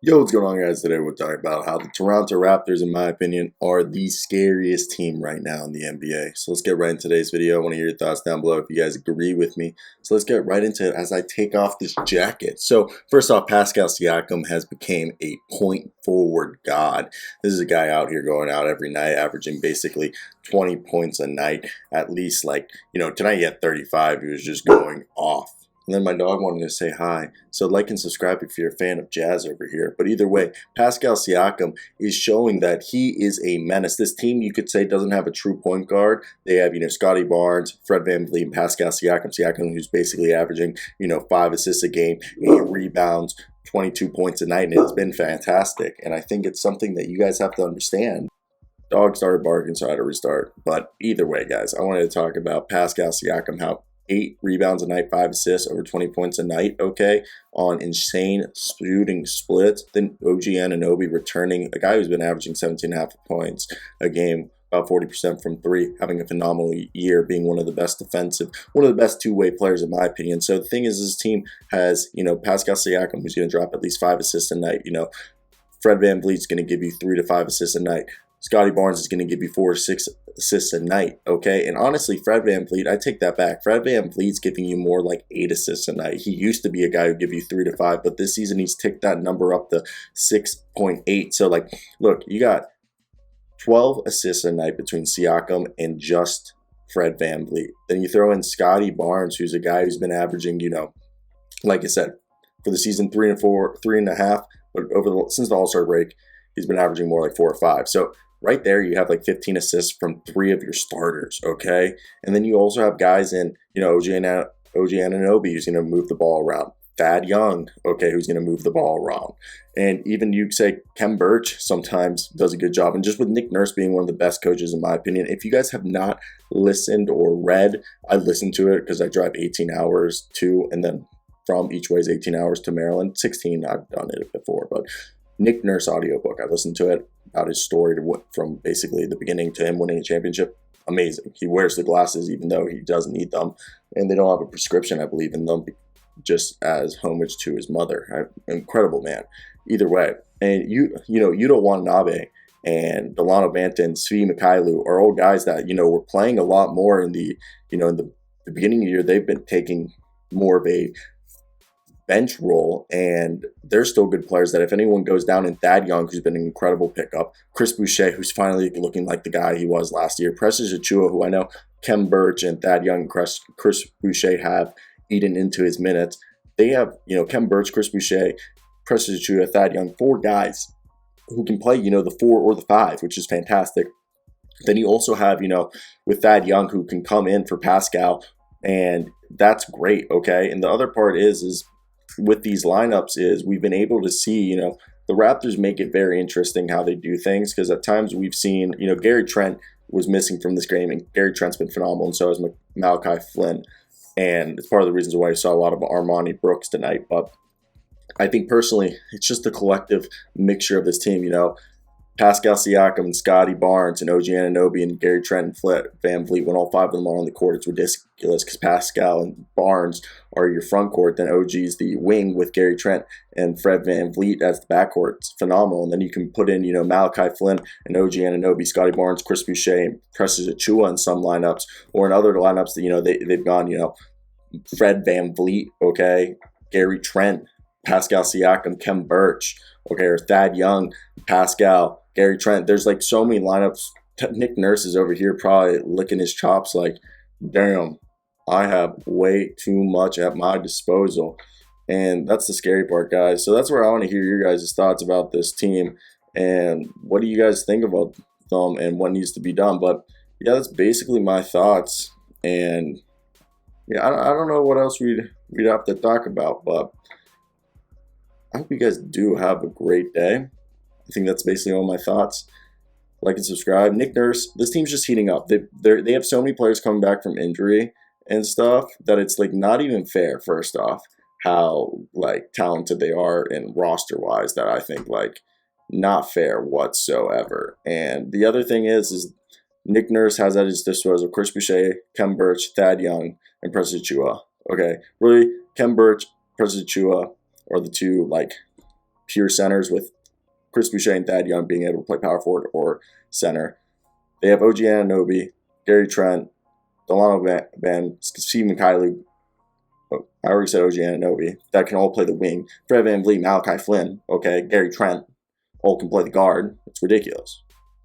Yo, what's going on, guys? Today we're talking about how the Toronto Raptors, in my opinion, are the scariest team right now in the NBA. So let's get right into today's video. I want to hear your thoughts down below if you guys agree with me. So let's get right into it as I take off this jacket. So first off, Pascal Siakam has become a point forward god. This is a guy out here going out every night, averaging basically 20 points a night. At least, tonight he had 35. He was just going off. And then my dog wanted to say hi. So like and subscribe if you're a fan of jazz over here. But either way, Pascal Siakam is showing that he is a menace. This team, you could say, doesn't have a true point guard. They have, Scotty Barnes, Fred VanVleet, and Pascal Siakam. Siakam, who's basically averaging, 5 assists a game, 8 rebounds, 22 points a night. And it's been fantastic. And I think it's something that you guys have to understand. Dog started barking, so I had to restart. But either way, guys, I wanted to talk about Pascal Siakam, how 8 rebounds a night, 5 assists, over 20 points a night, okay, on insane shooting splits. Then OG Anunoby returning, a guy who's been averaging 17.5 points a game, about 40% from 3, having a phenomenal year, being one of the best two-way players in my opinion. So the thing is, this team has, Pascal Siakam, who's going to drop at least 5 assists a night. Fred VanVleet's going to give you 3 to 5 assists a night. Scotty Barnes is going to give you 4 or 6 assists a night, okay? And honestly, Fred VanVleet, I take that back. Fred VanVleet's giving you more like 8 assists a night. He used to be a guy who'd give you 3 to 5, but this season he's ticked that number up to 6.8. So, look, you got 12 assists a night between Siakam and just Fred VanVleet. Then you throw in Scotty Barnes, who's a guy who's been averaging, like I said, for the season 3.5, but since the All-Star break, he's been averaging more like 4 or 5. So right there, you have like 15 assists from 3 of your starters, okay? And then you also have guys in, OG Anunoby who's going to move the ball around. Thad Young, okay, who's going to move the ball around. And even you say Kem Birch sometimes does a good job. And just with Nick Nurse being one of the best coaches, in my opinion, if you guys have not listened or read, I listened to it because I drive 18 hours to, and then from each way is 18 hours to Maryland. 16, I've done it before, but Nick Nurse audiobook, I listened to it about his story from basically the beginning to him winning a championship. Amazing. He wears the glasses even though he doesn't need them, and they don't have a prescription, I believe, in them, just as homage to his mother. Incredible man. Either way, and Yuto Watanabe and Delano Banton, Svi Mikhailu are all guys that were playing a lot more in the in the beginning of the year. They've been taking more of a bench role, and they're still good players that if anyone goes down, in Thad Young, who's been an incredible pickup, Chris Boucher, who's finally looking like the guy he was last year, Precious Achiuwa, who I know Kem Birch and Thad Young and Chris Boucher have eaten into his minutes. They have, Kem Birch, Chris Boucher, Precious Achiuwa, Thad Young, 4 guys who can play, the 4 or the 5, which is fantastic. Then you also have, with Thad Young, who can come in for Pascal, and that's great, okay? And the other part is with these lineups is we've been able to see, the Raptors make it very interesting how they do things, because at times we've seen, Gary Trent was missing from this game, and Gary Trent's been phenomenal, and so has Malachi Flynn. And it's part of the reasons why you saw a lot of Armani Brooks tonight. But I think personally, it's just a collective mixture of this team, Pascal Siakam and Scotty Barnes and OG Anunoby and Gary Trent and Fred VanVleet, when all 5 of them are on the court, it's ridiculous because Pascal and Barnes are your front court, then OG's the wing with Gary Trent and Fred VanVleet as the backcourt. It's phenomenal. And then you can put in, Malachi Flynn and OG Anunoby, Scotty Barnes, Chris Boucher, and Precious Achiuwa in some lineups, or in other lineups that, they've gone, Fred VanVleet, okay, Gary Trent, Pascal Siakam, Kem Birch, okay, or Thad Young, Pascal, Gary Trent. There's like so many lineups. Nick Nurse is over here probably licking his chops like, damn, I have way too much at my disposal. And that's the scary part, guys. So that's where I want to hear your guys' thoughts about this team and what do you guys think about them and what needs to be done. But yeah, that's basically my thoughts. And yeah, I don't know what else we'd have to talk about, but I hope you guys do have a great day. I think that's basically all my thoughts. Like and subscribe. Nick Nurse, this team's just heating up. They have so many players coming back from injury and stuff that it's like not even fair, first off, how like talented they are and roster-wise, that I think like not fair whatsoever. And the other thing is Nick Nurse has at his disposal Chris Boucher, Kem Birch, Thad Young, and Precious Achiuwa. Okay, really, Kem Birch, Precious Achiuwa are the two like pure centers with Chris Boucher and Thad Young being able to play power forward or center. They have OG Anunoby, Gary Trent, Delano Van, Stephen Kylie. I already said OG Anunoby. That can all play the wing. Fred VanVleet, Malachi Flynn, okay, Gary Trent, all can play the guard. It's ridiculous.